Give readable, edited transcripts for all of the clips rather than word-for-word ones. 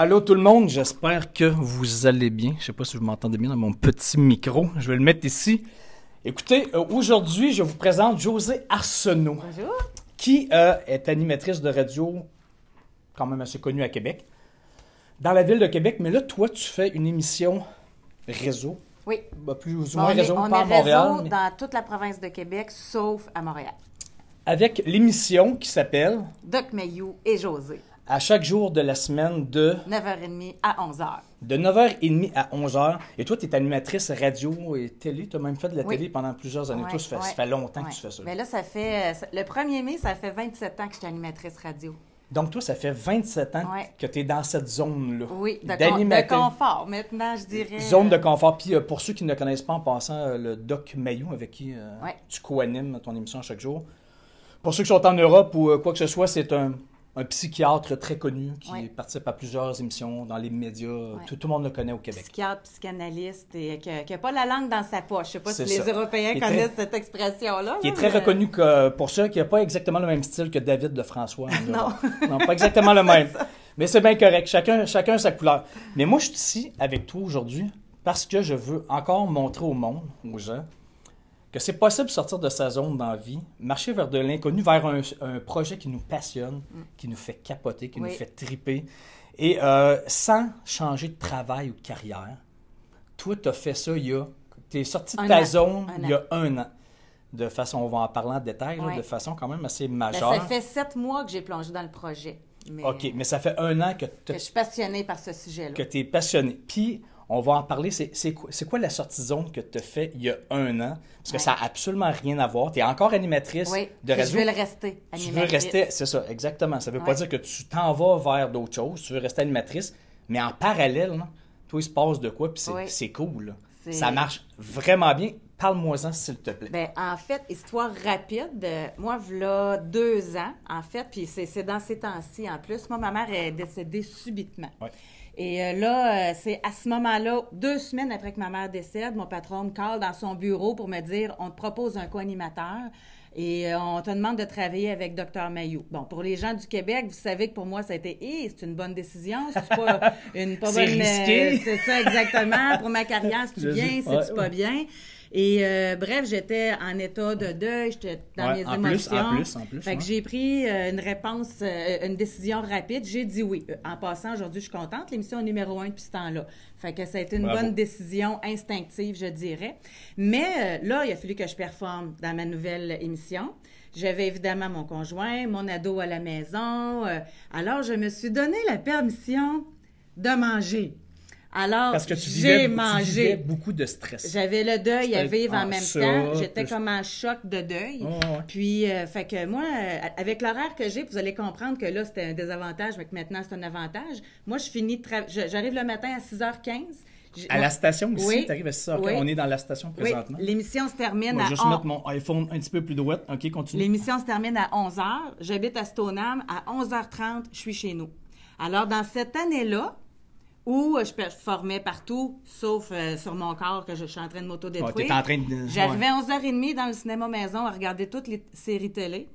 Allô tout le monde, j'espère que vous allez bien. Je sais pas si vous m'entendez bien dans mon petit micro. Je vais le mettre ici. Écoutez, aujourd'hui, je vous présente Josée Arsenault. Bonjour. Qui est animatrice de radio quand même assez connue à Québec, dans la ville de Québec. Mais là, toi, tu fais une émission réseau. Oui. Plus ou moins réseau, on pas est à Montréal. réseau dans toute la province de Québec, sauf à Montréal. Avec l'émission qui s'appelle Doc Mayou et Josée. À chaque jour de la semaine de 9h30 à 11h. De 9h30 à 11h. Et toi, tu es animatrice radio et télé. Tu as même fait de la télé pendant plusieurs années. Toi, ça fait longtemps que tu fais ça. Mais là, ça fait... le 1er mai, ça fait 27 ans que je suis animatrice radio. Donc, toi, ça fait 27 ans que tu es dans cette zone-là. Oui, de confort, maintenant, je dirais. Zone de confort. Puis, pour ceux qui ne connaissent pas en passant, le Doc Mayou, avec qui tu co-animes ton émission chaque jour. Pour ceux qui sont en Europe ou quoi que ce soit, c'est un psychiatre très connu qui participe à plusieurs émissions dans les médias. Tout le monde le connaît au Québec. Psychiatre, psychanalyste et qui n'a pas la langue dans sa poche. Je ne sais pas si les Européens connaissent cette expression-là. Qui est très reconnu pour ça, qui n'a pas exactement le même style que David Lefrançois. Non. Non, pas exactement le même. Mais c'est bien correct. Chacun sa couleur. Mais moi, je suis ici avec toi aujourd'hui parce que je veux encore montrer au monde, aux gens, que c'est possible de sortir de sa zone dans la vie, marcher vers de l'inconnu, vers un projet qui nous passionne, qui nous fait capoter, qui nous fait triper, et sans changer de travail ou de carrière. Toi, tu as fait ça tu es sorti de ta zone il y a un an. De façon, on va en parler en détail, là, de façon quand même assez majeure. Ça fait 7 mois que j'ai plongé dans le projet. Mais, OK, mais ça fait un an que je suis passionnée par ce sujet-là. Que tu es passionnée. Puis, on va en parler. C'est quoi la sortie zone que tu as fait il y a un an? Parce que ça n'a absolument rien à voir. Tu es encore animatrice de radio. Je veux le rester, animatrice. Tu veux rester, c'est ça, exactement. Ça ne veut pas dire que tu t'en vas vers d'autres choses. Tu veux rester animatrice. Mais en parallèle, là, toi, il se passe de quoi? Puis c'est cool. Là. Ça marche vraiment bien. Parle-moi-en, s'il te plaît. Bien, en fait, histoire rapide. Moi, voilà 2 ans, en fait. Puis c'est dans ces temps-ci, en plus. Moi, ma mère est décédée subitement. Ouais. Et là, c'est à ce moment-là, 2 semaines après que ma mère décède, mon patron me cale dans son bureau pour me dire « On te propose un co-animateur et on te demande de travailler avec Dr Mayou. » Bon, pour les gens du Québec, vous savez que pour moi, ça a été « c'est une bonne décision, c'est pas une pas bonne... » risqué. C'est ça, exactement. Pour ma carrière, c'est-tu bien, c'est-tu pas bien? Et bref, j'étais en état de deuil, j'étais dans mes émotions. En plus. Fait que j'ai pris une décision rapide. J'ai dit oui. En passant, aujourd'hui, je suis contente. L'émission est numéro 1 depuis ce temps-là. Fait que ça a été une bonne décision instinctive, je dirais. Mais là, il a fallu que je performe dans ma nouvelle émission. J'avais évidemment mon conjoint, mon ado à la maison. Alors, je me suis donné la permission de manger. Alors, parce que tu vivais beaucoup de stress. J'avais le deuil à vivre en même temps. J'étais comme en choc de deuil. Puis, fait que moi, avec l'horaire que j'ai, vous allez comprendre que là, c'était un désavantage, mais que maintenant, c'est un avantage. Moi, j'arrive le matin à 6h15. À la station ici, tu arrives à 6h15. On est dans la station présentement. Oui, l'émission se termine à 11h. Je vais juste mettre mon iPhone un petit peu plus droit. OK, continue. L'émission se termine à 11h. J'habite à Stoneham. À 11h30, je suis chez nous. Alors, dans cette année-là, où je performais partout, sauf sur mon corps que je suis en train de m'auto-détruire. J'arrivais à 11h30 dans le cinéma maison à regarder toutes les séries télé,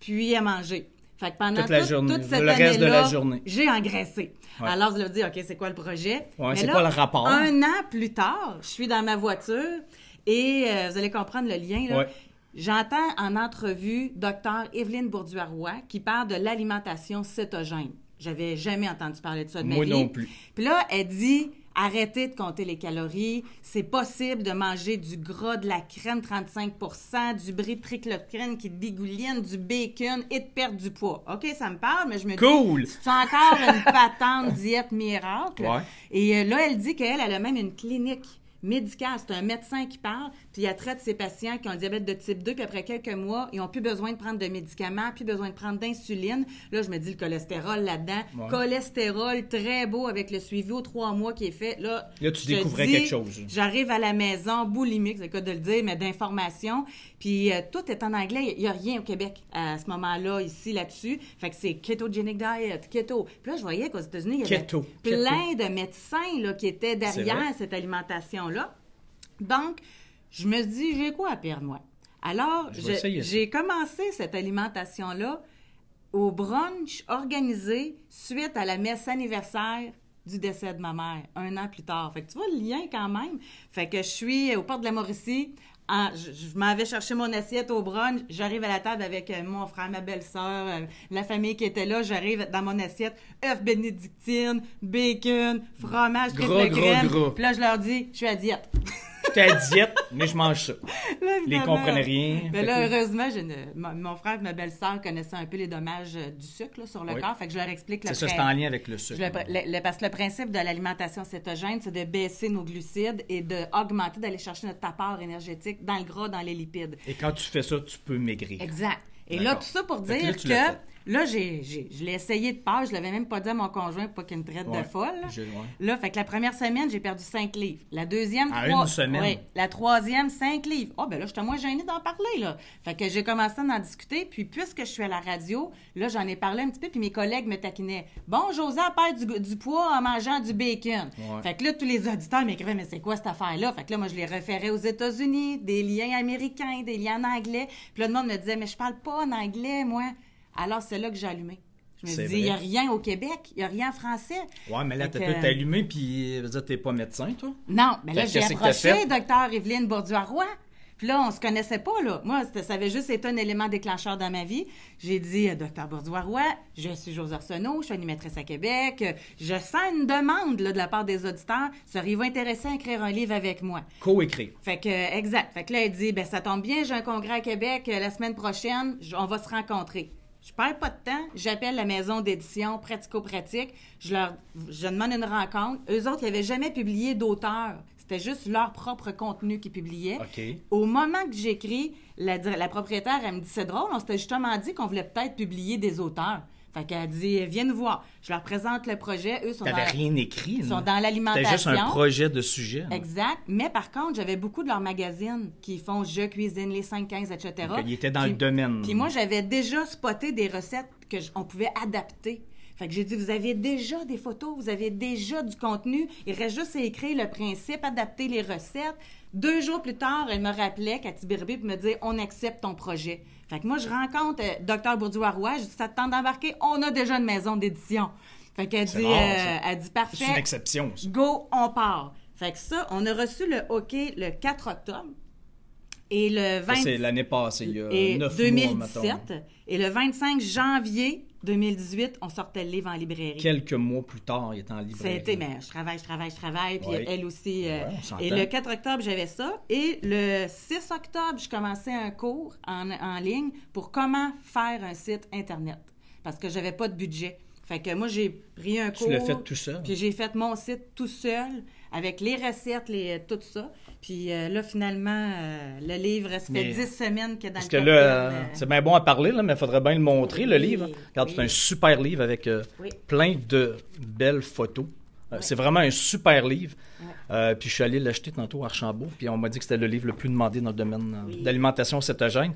puis à manger. Fait que pendant toute cette année-là, j'ai engraissé. Ouais. Alors, je leur dis, OK, c'est quoi le projet? C'est quoi le rapport? Un an plus tard, je suis dans ma voiture et vous allez comprendre le lien, là. J'entends en entrevue Dr Évelyne Bourduarois qui parle de l'alimentation cétogène. J'avais jamais entendu parler de ça de ma vie. Moi non plus. Puis là, elle dit, arrêtez de compter les calories. C'est possible de manger du gras, de la crème 35%, du brie triclocrine qui dégouline, du bacon et de perdre du poids. OK, ça me parle, mais je me dis, c'est encore une patente diète miracle. Ouais. Et là, elle dit qu'elle a même une clinique médicale. C'est un médecin qui parle, puis il traite ses patients qui ont le diabète de type 2, puis après quelques mois, ils n'ont plus besoin de prendre de médicaments, plus besoin de prendre d'insuline. Là, je me dis le cholestérol là-dedans. Ouais. Cholestérol très beau avec le suivi aux 3 mois qui est fait. Là tu découvrais quelque chose. J'arrive à la maison, boulimique, c'est le cas de le dire, mais d'informations. Puis tout est en anglais. Il n'y a rien au Québec à ce moment-là, ici, là-dessus. Fait que c'est ketogenic diet, keto. Puis là, je voyais qu'aux États-Unis, il y avait plein de médecins là, qui étaient derrière cette alimentation-là. Donc, je me dis, j'ai quoi à perdre, moi? Alors, j'ai commencé cette alimentation-là au brunch organisé suite à la messe anniversaire du décès de ma mère, 1 an plus tard. Fait que tu vois le lien quand même. Fait que je suis au port de la Mauricie. Je m'en vais chercher mon assiette au brunch. J'arrive à la table avec mon frère, ma belle-sœur, la famille qui était là. J'arrive dans mon assiette, œufs bénédictine, bacon, fromage, triple crème. Puis là, je leur dis, je suis à diète. J'étais à diète, mais je mange ça. Là, ils comprenaient rien. Mais là, heureusement, mon frère et ma belle-sœur connaissaient un peu les dommages du sucre là, sur le corps. Fait que je leur explique le c'est en lien avec le sucre. Parce que le principe de l'alimentation cétogène, c'est de baisser nos glucides et d'augmenter, d'aller chercher notre apport énergétique dans le gras, dans les lipides. Et quand tu fais ça, tu peux maigrir. Exact. Et là, tout ça pour dire que... Là, je l'ai essayé de part. Je l'avais même pas dit à mon conjoint pour pas qu'il me traite de folle. Là, fait que la première semaine, j'ai perdu 5 livres. La deuxième, une semaine? Oui. La troisième, 5 livres. Ah, ben là, j'étais moins gênée d'en parler, là. Fait que j'ai commencé à en discuter. Puis, puisque je suis à la radio, là, j'en ai parlé un petit peu. Puis mes collègues me taquinaient. Bon, Josée, elle perd du poids en mangeant du bacon. Ouais. Fait que là, tous les auditeurs m'écrivaient, mais c'est quoi cette affaire-là? Fait que là, moi, je les référais aux États-Unis, des liens américains, des liens en anglais. Puis là, le monde me disait, mais je parle pas en anglais, moi. Alors, c'est là que j'ai allumé. Je me suis dit, il n'y a rien au Québec, il n'y a rien en français. Oui, mais là, tu as peut-être allumé, puis tu n'es pas médecin, toi? Non, mais là, j'ai approché Dr Evelyne Bourdois-Roy. Puis là, on se connaissait pas, là. Moi, ça avait juste été un élément déclencheur dans ma vie. J'ai dit, Dr Bourdois-Roy, je suis Josée Arsenault, je suis animatrice à Québec. Je sens une demande là, de la part des auditeurs. Seriez-vous intéressé à écrire un livre avec moi? Co-écrire. Fait que, exact. Fait que là, elle dit, ben ça tombe bien, j'ai un congrès à Québec la semaine prochaine, on va se rencontrer. Je perds pas de temps, j'appelle la maison d'édition Pratico-Pratique, je demande une rencontre. Eux autres, ils n'avaient jamais publié d'auteur. C'était juste leur propre contenu qu'ils publiaient. Okay. Au moment que j'écris, la propriétaire, elle me dit, c'est drôle, on s'était justement dit qu'on voulait peut-être publier des auteurs. Fait qu'elle dit, viens nous voir. Je leur présente le projet. Eux sont rien écrit, sont dans l'alimentation. C'était juste un projet de sujet. Exact. Mais par contre, j'avais beaucoup de leurs magazines qui font Je cuisine, les 5-15, etc. Donc, ils étaient dans le domaine. Puis moi, j'avais déjà spoté des recettes qu'on pouvait adapter. Fait que j'ai dit, vous avez déjà des photos, vous avez déjà du contenu. Il reste juste à écrire le principe, adapter les recettes. 2 jours plus tard, elle me rappelait, Cathy Birbé, pour me dire, on accepte ton projet. Fait que moi, je rencontre Dr Bourdois-Roy, je dis, ça te tente d'embarquer? On a déjà une maison d'édition. Fait qu'elle dit, elle dit, parfait. C'est une exception, ça. Go, on part. Fait que ça, on a reçu le OK le 4 octobre. Et le 20... c'est l'année passée, il y a 9 2017, mois, mettons. Et le 25 janvier 2018, on sortait le livre en librairie. Quelques mois plus tard, il était en librairie. C'était, mais je travaille, puis elle aussi. Ouais, et le 4 octobre, j'avais ça. Et le 6 octobre, je commençais un cours en ligne pour comment faire un site Internet. Parce que j'avais pas de budget. Fait que moi, j'ai pris un cours. Tu l'as fait tout seul? Puis j'ai fait mon site tout seul, avec les recettes, tout ça. Puis là, finalement, le livre, ça fait 10 semaines qu'il est dans parce le que là, c'est bien bon à parler, là, mais il faudrait bien le montrer, le livre. Regarde, c'est un super livre avec plein de belles photos. C'est vraiment un super livre. Puis je suis allé l'acheter tantôt à Archambault, puis on m'a dit que c'était le livre le plus demandé dans le domaine d'alimentation cétogène.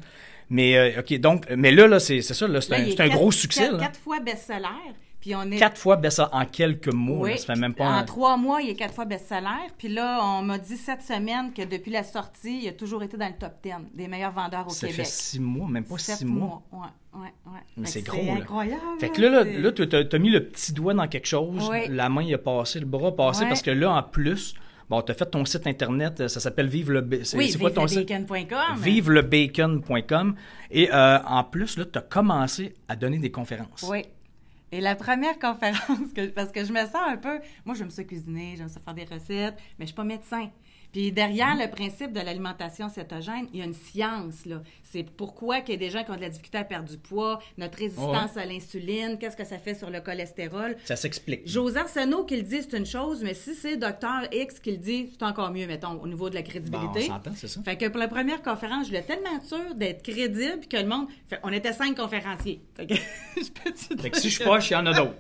Mais OK, donc, mais là c'est ça, là, c'est un gros succès. 4 fois best-seller. Puis on est... 4 fois best-seller en quelques mois. Oui, là, ça fait même pas en 3 mois, il est 4 fois best-seller. Puis là, on m'a dit cette semaine que depuis la sortie, il a toujours été dans le top 10 des meilleurs vendeurs au Québec. Ça fait 6 mois, même pas 6 mois. Ouais. Mais c'est gros, là. Incroyable. Fait que là tu as mis le petit doigt dans quelque chose, la main est passée, le bras est passé, parce que là, en plus... Bon, tu as fait ton site Internet, ça s'appelle Vive le Bacon. C'est quoi ton site? Vivelebacon.com. Et en plus, là, tu as commencé à donner des conférences. Oui. Et la première conférence, parce que je me sens un peu... Moi, j'aime ça cuisiner, j'aime ça faire des recettes, mais je suis pas médecin. Puis derrière le principe de l'alimentation cétogène, il y a une science, là. C'est pourquoi qu'il y a des gens qui ont de la difficulté à perdre du poids, notre résistance à l'insuline, qu'est-ce que ça fait sur le cholestérol. Ça s'explique. Josée Arsenault qui le dit, c'est une chose, mais si c'est Dr X qui le dit, c'est encore mieux, mettons, au niveau de la crédibilité. Bon, on s'entend, c'est ça. Fait que pour la première conférence, je voulais tellement sûr d'être crédible que le monde... on était 5 conférenciers. Fait que fait que si je suis pas, il y en a d'autres.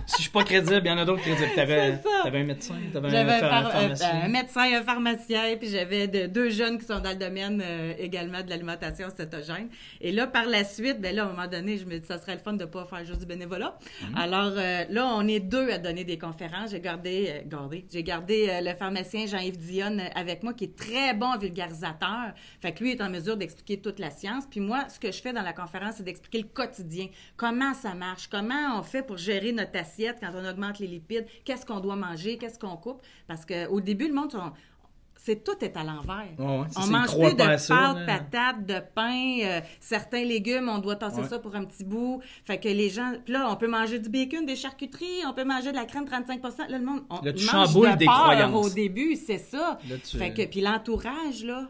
Si je suis pas crédible, il y en a d'autres crédibles. T'avais T'avais un médecin, t'avais J'avais un pharmacien. un médecin, un pharmacien, puis j'avais deux jeunes qui sont dans le domaine également de l'alimentation cétogène. Et là, par la suite, ben là, à un moment donné, je me dis ça serait le fun de pas faire juste du bénévolat. Alors là, on est deux à donner des conférences. J'ai gardé le pharmacien Jean-Yves Dionne avec moi, qui est très bon vulgarisateur. Fait que lui est en mesure d'expliquer toute la science. Puis moi, ce que je fais dans la conférence, c'est d'expliquer le quotidien. Comment ça marche, comment on fait pour gérer notre assiette quand on augmente les lipides, qu'est-ce qu'on doit manger, qu'est-ce qu'on coupe. Parce qu'au début, le monde, tout est à l'envers. On mange plus de pâtes, patates, de pain, certains légumes, on doit tasser ça pour un petit bout. Fait que les gens... Puis là, on peut manger du bacon, des charcuteries, on peut manger de la crème 35%. Là, le monde, là, tu mange chamboules de des peur croyances. au début, c'est ça. Là, Fait que, puis l'entourage, là,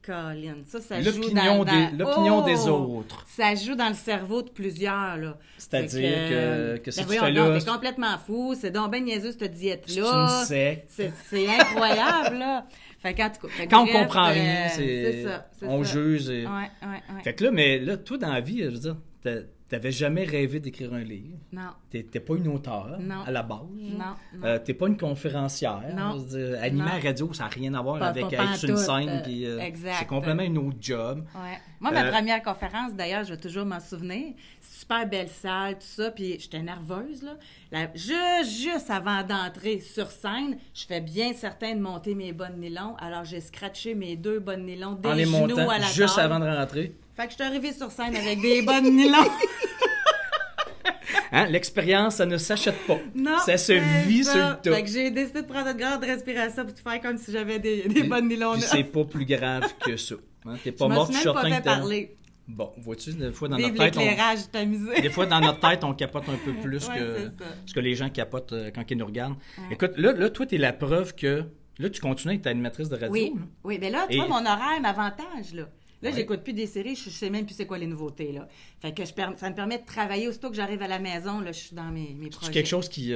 Colin, ça l'opinion des autres. Ça joue dans le cerveau de plusieurs, là. C'est-à-dire que si tu voyons fais donc, là... t'es complètement fou, c'est donc ben niaiseux, cette diète-là. C'est une secte. C'est incroyable, là. Fait qu'en tout cas... Quand on comprend rien, c'est on ça. juge. Ouais. Fait que là, mais là, toi, dans la vie, je veux dire, t'avais jamais rêvé d'écrire un livre. Non. T'es pas une auteure, à la base. Non. T'es pas une conférencière. Non. Je veux dire, animer à la radio, ça n'a rien à voir avec être sur une scène. C'est complètement une autre job. Ouais. Moi, ma première conférence, d'ailleurs, je vais toujours m'en souvenir. Super belle salle, tout ça, puis j'étais nerveuse, là. Juste avant d'entrer sur scène, je fais bien certain de monter mes bas de nylon. Alors, j'ai scratché mes 2 bas de nylon des genoux à la juste table. avant de rentrer. Fait que je suis arrivée sur scène avec des bas de nylon. Hein? L'expérience, ça ne s'achète pas. Non, ça se vit sur le tas. Fait que j'ai décidé de prendre une grande respiration pour tout faire comme si j'avais des bas de nylon. Puis c'est pas plus grave que ça. Hein? T'es pas morte, je suis même pas fait parler. Bon, vois-tu, des fois dans Vive notre tête, l'éclairage, t'amuser. Des fois dans notre tête, on capote un peu plus que ce que les gens capotent quand ils nous regardent. Ouais. Écoute, là, toi, t'es la preuve que là, tu continues à être animatrice de radio. Oui, là. Oui, mais là, tu vois, mon horaire m'avantage, là. Là, j'écoute plus des séries, je sais même plus c'est quoi les nouveautés, là. Fait que ça me permet de travailler aussitôt que j'arrive à la maison, là, je suis dans mes projets. C'est quelque chose qui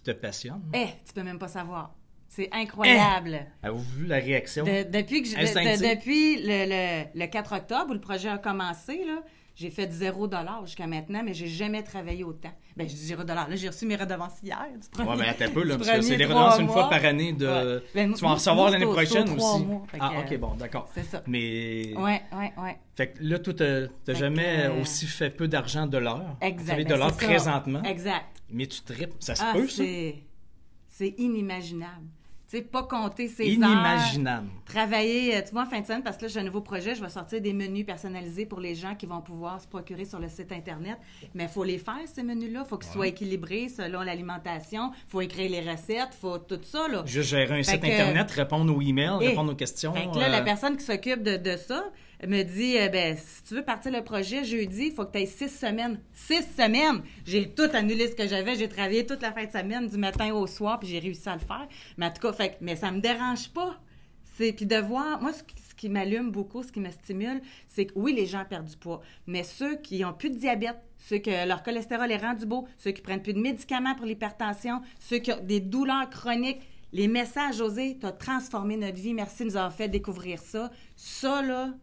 te passionne? Tu peux même pas savoir. C'est incroyable. Avez-vous vu la réaction? Depuis le 4 octobre, où le projet a commencé, là, j'ai fait 0$ jusqu'à maintenant, mais j'ai jamais travaillé autant. Ben, je dis 0$. Là, j'ai reçu mes redevances hier. Oui, mais attends un peu, là, parce que c'est des redevances une fois par année de... Ouais. Ben, tu vas en recevoir l'année prochaine aussi. Mois, OK, bon, d'accord. C'est ça. Mais... Ouais. Fait que là, toi, t'as jamais aussi fait peu d'argent de l'heure. Exact. De l'heure présentement. Exact. Mais tu tripes. Ça se peut, ça? C'est inimaginable. Tu sais, pas compter ses inimaginable. Heures. Travailler, tu vois, en fin de semaine, parce que là, j'ai un nouveau projet, je vais sortir des menus personnalisés pour les gens qui vont pouvoir se procurer sur le site Internet. Mais il faut les faire, ces menus-là. Il faut qu'ils soient équilibrés selon l'alimentation. Il faut écrire les recettes. Il faut tout ça, là. Juste gérer un site Internet, répondre aux emails, répondre aux questions. Fait que là, la personne qui s'occupe de ça me dit, si tu veux partir le projet jeudi, il faut que tu aies 6 semaines. 6 semaines! J'ai tout annulé ce que j'avais. J'ai travaillé toute la fin de semaine, du matin au soir, puis j'ai réussi à le faire. Mais en tout cas, mais ça me dérange pas. Puis de voir, moi, ce qui m'allume beaucoup, ce qui me stimule, c'est que oui, les gens perdent du poids, mais ceux qui n'ont plus de diabète, ceux que leur cholestérol est rendu beau, ceux qui prennent plus de médicaments pour l'hypertension, ceux qui ont des douleurs chroniques, les messages, José, tu as transformé notre vie. Merci de nous avoir fait découvrir ça. Ça, là,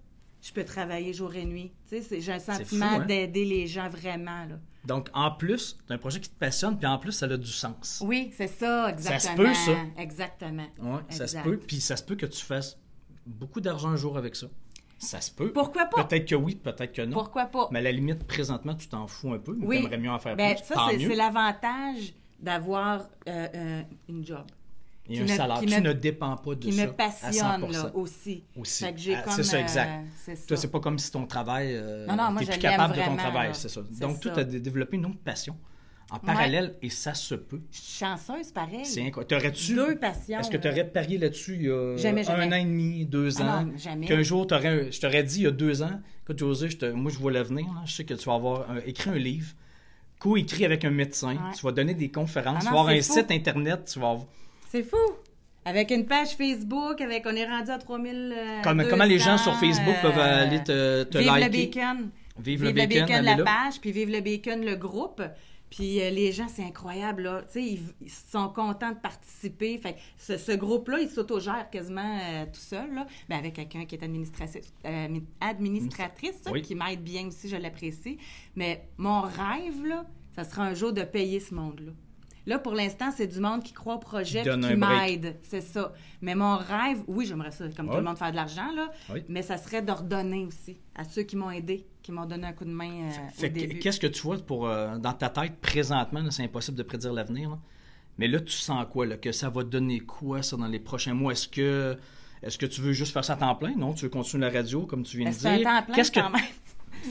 je peux travailler jour et nuit. Tu sais, j'ai un sentiment d'aider les gens vraiment, là. Donc, en plus, c'est un projet qui te passionne, puis en plus, ça a du sens. Oui, c'est ça, exactement. Ça se peut, ça. Exactement. Oui, ça se peut. Puis ça se peut que tu fasses beaucoup d'argent un jour avec ça. Ça se peut. Pourquoi pas? Peut-être que oui, peut-être que non. Pourquoi pas? Mais à la limite, présentement, tu t'en fous un peu, mais tu aimerais mieux en faire plus. Ça, c'est l'avantage d'avoir une job. Il y a un salaire. Tu ne dépends pas de ça. Qui me passionne, là, aussi. Fait que j'ai c'est ça, exact. Toi, c'est pas comme si ton travail... non, moi, t'es plus capable de ton travail, c'est ça. Donc, toi, tu as développé une autre passion en parallèle, et ça se peut. Je suis chanceuse, pareil. C'est incroyable. Deux passions. Est-ce que tu aurais parié là-dessus il y a jamais. 1 an et demi, 2 ans? Non, jamais. Qu'un jour, je t'aurais dit il y a 2 ans, écoute, José, moi, je vois l'avenir. Je sais que tu vas avoir écrit un livre, co-écrit avec un médecin. Tu vas donner des conférences, tu vas avoir un site Internet, tu vas... C'est fou! Avec une page Facebook, on est rendu à 3000. Comment les gens sur Facebook peuvent aller te Vive liker? Le Bacon. Vive le Bacon, la page, puis Vive le Bacon, le groupe. Puis les gens, c'est incroyable, là. Tu sais, ils sont contents de participer. Fait que ce groupe-là, il s'autogère quasiment tout seul, là. Ben, avec quelqu'un qui est administratrice, qui m'aide bien aussi, je l'apprécie. Mais mon rêve, là, ça sera un jour de payer ce monde-là. Là, pour l'instant, c'est du monde qui croit au projet et Donne qui un break. m'aide. C'est ça. Mais mon rêve, oui, j'aimerais ça, comme tout le monde, faire de l'argent, là, mais ça serait d'ordonner aussi à ceux qui m'ont aidé, qui m'ont donné un coup de main au début. Qu'est-ce que tu vois dans ta tête présentement? Là, c'est impossible de prédire l'avenir. Là. Mais là, tu sens quoi? Là, que ça va donner quoi, ça, dans les prochains mois? Est-ce que tu veux juste faire ça à temps plein? Non, tu veux continuer la radio, comme tu viens de dire? C'est un temps plein quand même.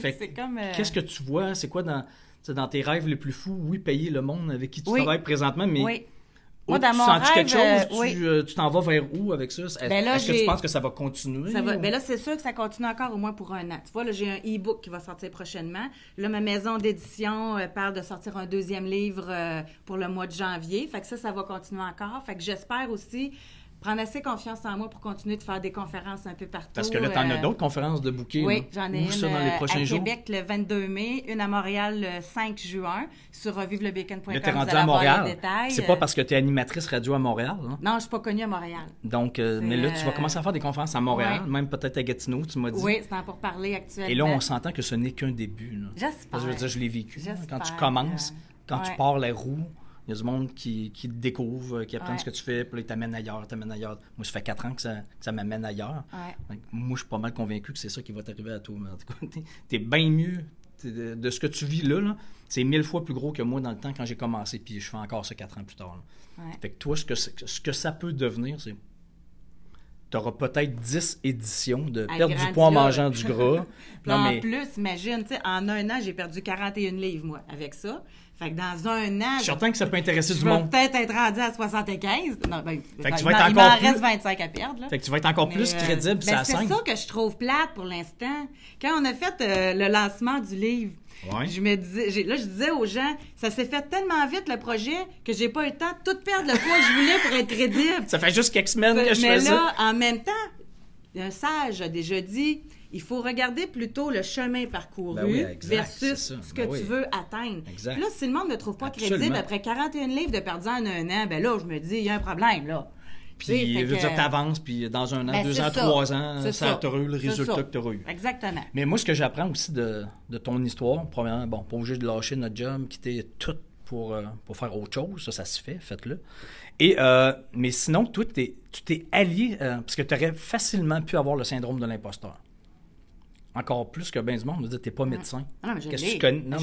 C'est comme... Qu'est-ce que tu vois? C'est quoi dans tes rêves les plus fous? Oui, payer le monde avec qui tu travailles présentement, mais... Oui. Moi, dans tu mon sens-tu rêve, quelque chose? Tu t'en vas vers où avec ça? Est-ce que tu penses que ça va continuer? Ben là, c'est sûr que ça continue encore au moins pour un an. Tu vois, là, j'ai un e-book qui va sortir prochainement. Là, ma maison d'édition parle de sortir un 2e livre pour le mois de janvier. Fait que ça va continuer encore. Fait que j'espère aussi prendre assez confiance en moi pour continuer de faire des conférences un peu partout. Parce que là, tu en as d'autres conférences de bouquets. Oui, j'en ai une dans les prochains jours? à Québec le 22 mai, une à Montréal le 5 juin, sur revivrebacon.com. Là, t'es rendu à Montréal. C'est pas parce que tu es animatrice radio à Montréal. Hein? Non, je suis pas connue à Montréal. Donc, mais là, tu vas commencer à faire des conférences à Montréal, même peut-être à Gatineau, tu m'as dit. Oui, c'est en pourparlers actuellement. Et là, on s'entend que ce n'est qu'un début. Là. J'espère. Parce que je veux dire, je l'ai vécu. J'espère. Quand tu commences, quand tu pars la roue, il y a du monde qui te découvre, qui apprend ce que tu fais, puis là, ils t'amènent ailleurs. Moi, ça fait 4 ans que ça m'amène ailleurs. Donc, moi, je suis pas mal convaincu que c'est ça qui va t'arriver à toi. En tout cas, t'es bien mieux de ce que tu vis là. C'est 1000 fois plus gros que moi dans le temps quand j'ai commencé, puis je fais encore ça 4 ans plus tard. Fait que toi, ce que ça peut devenir, c'est... Tu auras peut-être 10 éditions de perdre du poids en mangeant du gras. En plus, imagine, en un an, j'ai perdu 41 livres, moi, avec ça. Fait que dans un an... Je suis certain que ça peut intéresser du monde. monde. Je vais peut-être être rendu à 75. Non, fait que tu vas être il m'en reste 25 à perdre. Là. Fait que tu vas être encore plus crédible sur la scène. C'est ça que je trouve plate pour l'instant. Quand on a fait le lancement du livre, je me disais, je disais aux gens, ça s'est fait tellement vite le projet que j'ai pas eu le temps de tout perdre le poids que je voulais pour être crédible. Ça fait juste quelques semaines que je fais ça. Mais là, en même temps, un sage a déjà dit, il faut regarder plutôt le chemin parcouru versus ce que tu veux atteindre. Puis là, si le monde ne me trouve pas crédible après 41 livres de perdu en un an, ben là, je me dis, il y a un problème, là. Puis, je veux dire, t'avances, puis dans un an, 2 ans, 3 ans, ça t'aura eu le résultat que t'auras eu. Exactement. Mais moi, ce que j'apprends aussi de ton histoire, premièrement, bon, pas obligé de lâcher notre job, quitter tout pour faire autre chose, ça se fait, faites-le. Et, mais sinon, toi, tu t'es allié, parce que tu aurais facilement pu avoir le syndrome de l'imposteur. Encore plus que ben du monde, on dit, t'es pas médecin. Non, mais je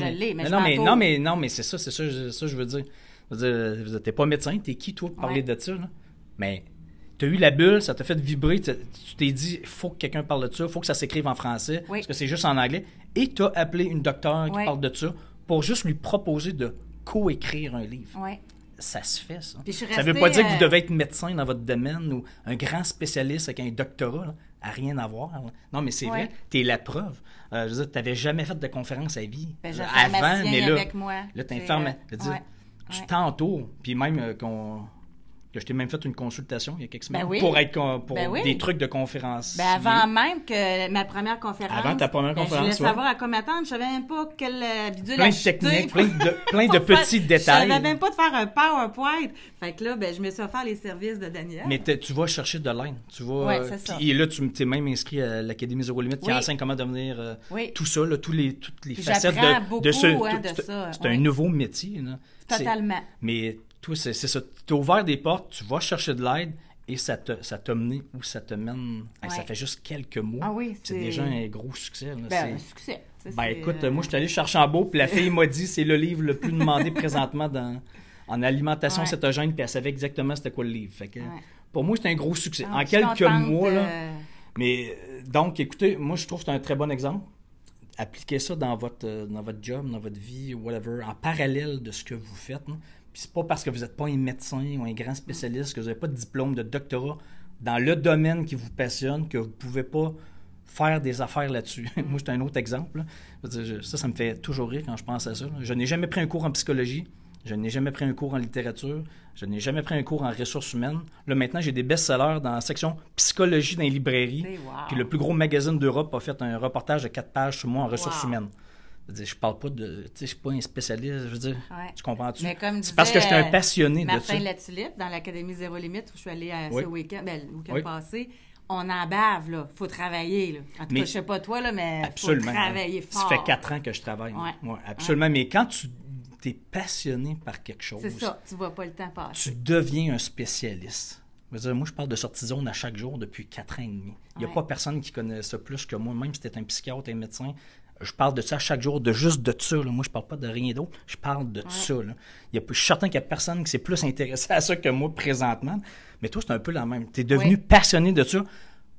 l'ai. Non, mais c'est ça, je veux dire. Je veux dire, t'es pas médecin, t'es qui, toi, pour parler de ça, là? Mais t'as eu la bulle, ça t'a fait vibrer, tu t'es dit, il faut que quelqu'un parle de ça, il faut que ça s'écrive en français, parce que c'est juste en anglais. Et t'as appelé une docteure qui parle de ça pour juste lui proposer de co-écrire un livre. Oui. Ça se fait, ça. Ça veut pas dire que vous devez être médecin dans votre domaine ou un grand spécialiste avec un doctorat, là, à rien à voir. Là. Non, mais c'est vrai, t'es la preuve. Je veux dire, t'avais jamais fait de conférence à vie avant, mais là, avec moi. Là, t'es tu t'entoures, puis même que je t'ai même fait une consultation il y a quelques semaines pour des trucs de conférence. Avant même que ma première conférence. Avant ta première conférence, je voulais savoir à quoi m'attendre. Je savais même pas quel bidule plein de techniques, plein de petits détails. Je savais même pas de faire un PowerPoint. Fait que là, je me suis offert les services de Daniel. Mais tu vas chercher de l'aide. Tu vas. C'est ça. Et là, tu t'es même inscrit à l'Académie Zéro Limite qui enseigne comment devenir tout ça, là, toutes les facettes de ça. C'est un nouveau métier. Là. Totalement. Mais toi, c'est ça. Tu as ouvert des portes, tu vas chercher de l'aide et ça t'a mené où ça te mène. Ça fait juste quelques mois. Ah oui, c'est déjà un gros succès. Là. Un succès. Écoute, moi, je suis allé chercher en beau, puis la fille m'a dit c'est le livre le plus demandé présentement en alimentation cétogène, puis elle savait exactement c'était quoi le livre. Fait que, pour moi, c'est un gros succès. En quelques mois, là. Mais donc, écoutez, moi, je trouve que c'est un très bon exemple. Appliquez ça dans votre job, dans votre vie, whatever, en parallèle de ce que vous faites. Hein. Puis c'est pas parce que vous n'êtes pas un médecin ou un grand spécialiste, que vous n'avez pas de diplôme de doctorat dans le domaine qui vous passionne, que vous ne pouvez pas faire des affaires là-dessus. Moi, c'est un autre exemple. Ça me fait toujours rire quand je pense à ça. Je n'ai jamais pris un cours en psychologie. Je n'ai jamais pris un cours en littérature. Je n'ai jamais pris un cours en ressources humaines. Là, maintenant, j'ai des best-sellers dans la section psychologie dans les librairies. Puis le plus gros magazine d'Europe a fait un reportage de 4 pages sur moi en ressources humaines. Je parle pas de... Je suis pas un spécialiste, je veux dire. Tu comprends-tu? C'est parce que j'étais un passionné de ça. Martin Latulippe, dans l'Académie Zéro Limite, où je suis allée ce week-end, le week-end passé, on en bave, là. Faut travailler, là. En tout cas, je sais pas toi, là, mais faut travailler fort. Ça fait 4 ans que je travaille. Absolument. Mais quand tu tu es passionné par quelque chose, C'est ça, tu vois pas le temps passer. tu deviens un spécialiste. Je veux dire, moi, je parle de sortie de zone à chaque jour depuis 4 ans et demi. Il n'y a pas personne qui connaît ça plus que moi, même si tu es un psychiatre, un médecin. Je parle de ça chaque jour, de juste de ça. Là. Moi, je parle pas de rien d'autre. Je parle de ça. Là. Je suis certain qu'il n'y a personne qui s'est plus intéressé à ça que moi présentement. Mais toi, c'est un peu la même. Tu es devenu passionné de ça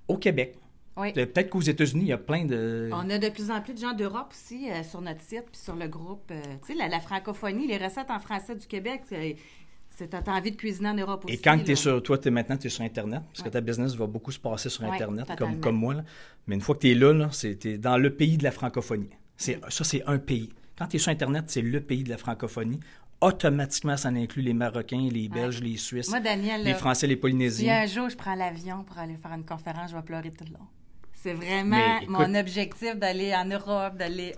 au Québec. Oui. Peut-être qu'aux États-Unis, il y a plein de... On a de plus en plus de gens d'Europe aussi sur notre site puis sur le groupe. Tu sais, la francophonie, les recettes en français du Québec, t'as envie de cuisiner en Europe aussi. Et quand tu es sur... Toi, maintenant, tu es sur Internet, parce que ta business va beaucoup se passer sur Internet, comme moi. Là. Mais une fois que tu es là, tu es dans le pays de la francophonie. Ça, c'est un pays. Quand tu es sur Internet, c'est le pays de la francophonie. Automatiquement, ça inclut les Marocains, les Belges, les Suisses, moi, Daniel, les Français, les Polynésiens. Si un jour je prends l'avion pour aller faire une conférence, je vais pleurer tout le long. C'est vraiment mon objectif d'aller en Europe, d'aller...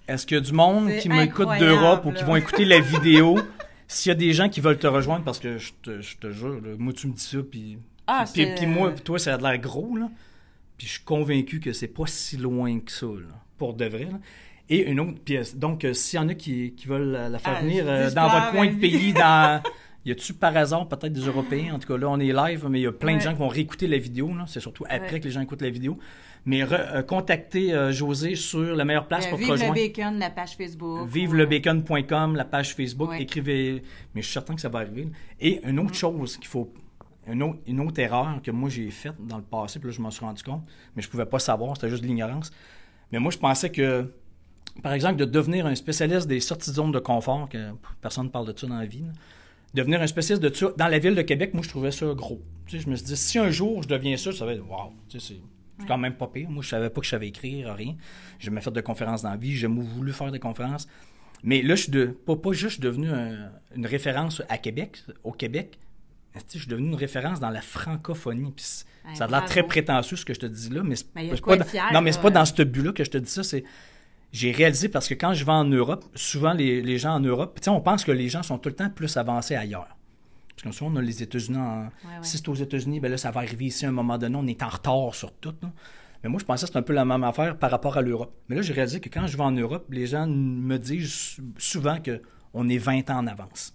Est-ce qu'il y a du monde qui m'écoute d'Europe ou qui vont écouter la vidéo? S'il y a des gens qui veulent te rejoindre, parce que je te jure, là, moi, tu me dis ça, puis moi, puis toi, ça a l'air gros, là. Puis je suis convaincu que c'est pas si loin que ça, là, pour de vrai, là. Et une autre pièce. Donc, s'il y en a qui veulent la faire venir dans votre coin de pays, y a-tu par hasard peut-être des Européens? En tout cas, là, on est live, mais il y a plein de gens qui vont réécouter la vidéo, là. C'est surtout après que les gens écoutent la vidéo. Mais contactez Josée sur la meilleure place pour te rejoindre. Vive le bacon, la page Facebook. Vivelebacon.com, la page Facebook. Écrivez, mais je suis certain que ça va arriver. Là. Et une autre chose qu'il faut... Une autre erreur que moi j'ai faite dans le passé, puis là je m'en suis rendu compte, mais je pouvais pas savoir, c'était juste de l'ignorance. Mais moi je pensais que, par exemple, de devenir un spécialiste des sorties de zone de confort, que personne ne parle de ça dans la vie, là, devenir un spécialiste de ça, dans la ville de Québec, moi je trouvais ça gros. Tu sais, je me suis dit, si un jour je deviens ça va être wow, tu sais, c'est quand même pas pire. Moi je savais pas que je savais écrire, rien. J'ai jamais fait de conférences dans la vie, j'ai voulu faire des conférences. Mais là, je suis pas juste devenu une référence à Québec, au Québec. Je suis devenu une référence dans la francophonie. Puis ça a l'air très prétentieux ce que je te dis là, mais c'est pas dans ce but-là que je te dis ça. J'ai réalisé parce que quand je vais en Europe, souvent les gens en Europe, on pense que les gens sont tout le temps plus avancés ailleurs. Parce que souvent, on a les États-Unis. Si c'est aux États-Unis, ben là, ça va arriver ici à un moment donné. On est en retard sur tout. Là. Mais moi, je pensais que c'était un peu la même affaire par rapport à l'Europe. Mais là, j'ai réalisé que quand je vais en Europe, les gens me disent souvent qu'on est 20 ans en avance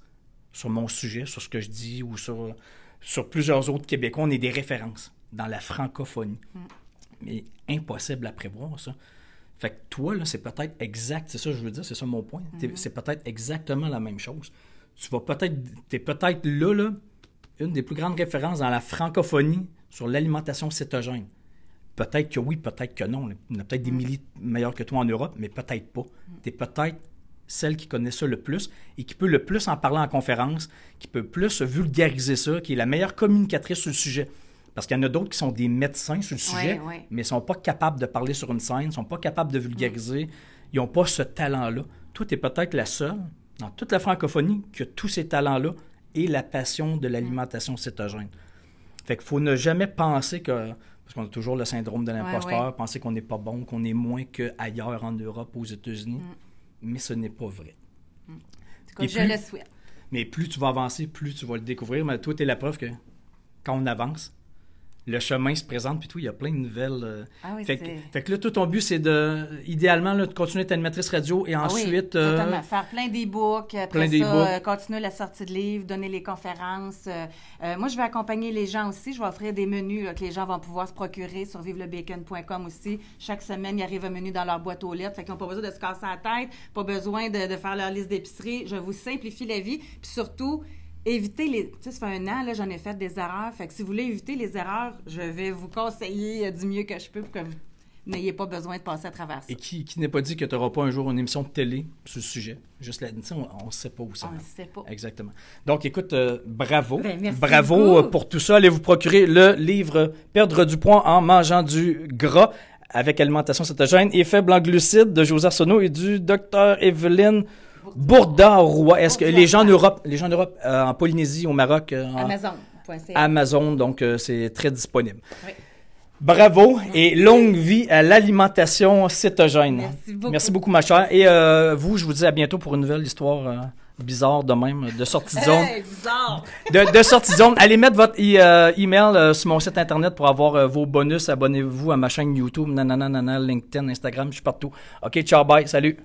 sur mon sujet, sur ce que je dis ou sur plusieurs autres Québécois. On est des références dans la francophonie. Mais impossible à prévoir, ça. Fait que toi, là, c'est peut-être exact, c'est ça que je veux dire, c'est ça mon point. C'est peut-être exactement la même chose. T'es peut-être là, une des plus grandes références dans la francophonie sur l'alimentation cétogène. Peut-être que oui, peut-être que non. Il y en a peut-être des milliers meilleurs que toi en Europe, mais peut-être pas. T'es peut-être celle qui connaît ça le plus et qui peut le plus en parler en conférence, qui peut plus vulgariser ça, qui est la meilleure communicatrice sur le sujet. Parce qu'il y en a d'autres qui sont des médecins sur le sujet, mais ne sont pas capables de parler sur une scène, ne sont pas capables de vulgariser. Ils n'ont pas ce talent-là. Toi, tu es peut-être la seule, dans toute la francophonie, qui a tous ces talents-là et la passion de l'alimentation cétogène. Fait qu'il faut ne jamais penser que... Parce qu'on a toujours le syndrome de l'imposteur, penser qu'on n'est pas bon, qu'on est moins qu'ailleurs en Europe, aux États-Unis. Mais ce n'est pas vrai. En tout cas, je le souhaite. Mais plus tu vas avancer, plus tu vas le découvrir. Mais toi, tu es la preuve que quand on avance, le chemin se présente, puis tout, il y a plein de nouvelles. Fait que là, tout ton but, c'est idéalement, de continuer ta animatrice radio et ensuite... faire plein d'e-books, après continuer la sortie de livres, donner les conférences. Moi, je vais accompagner les gens aussi. Je vais offrir des menus que les gens vont pouvoir se procurer sur vivelebacon.com aussi. Chaque semaine, il arrive un menu dans leur boîte aux lettres. Fait qu'ils n'ont pas besoin de se casser la tête, pas besoin de faire leur liste d'épicerie. Je vous simplifie la vie. Puis surtout... évitez les... Tu sais, ça fait 1 an, là, j'en ai fait des erreurs. Fait que si vous voulez éviter les erreurs, je vais vous conseiller du mieux que je peux pour que vous n'ayez pas besoin de passer à travers ça. Et qui n'est pas dit que tu n'auras pas un jour une émission de télé sur le sujet. Juste là, on ne sait pas où ça va. On ne sait pas. Exactement. Donc, écoute, bravo. Merci bravo beaucoup. Pour tout ça. Allez vous procurer le livre « Perdre du poids en mangeant du gras » avec alimentation cétogène et faible en glucides de Josée Arsenault et du Dr Evelyne Bourdin-Roy. Est-ce que les gens en Europe, en Polynésie, au Maroc, Amazon, donc c'est très disponible. Oui. Bravo et longue vie à l'alimentation cétogène. Merci beaucoup, ma chère. Et je vous dis à bientôt pour une nouvelle histoire bizarre de même, de sortie de zone. Bizarre! De sortie de zone. Allez mettre votre email sur mon site internet pour avoir vos bonus. Abonnez-vous à ma chaîne YouTube, LinkedIn, Instagram, je suis partout. OK, ciao, bye, salut!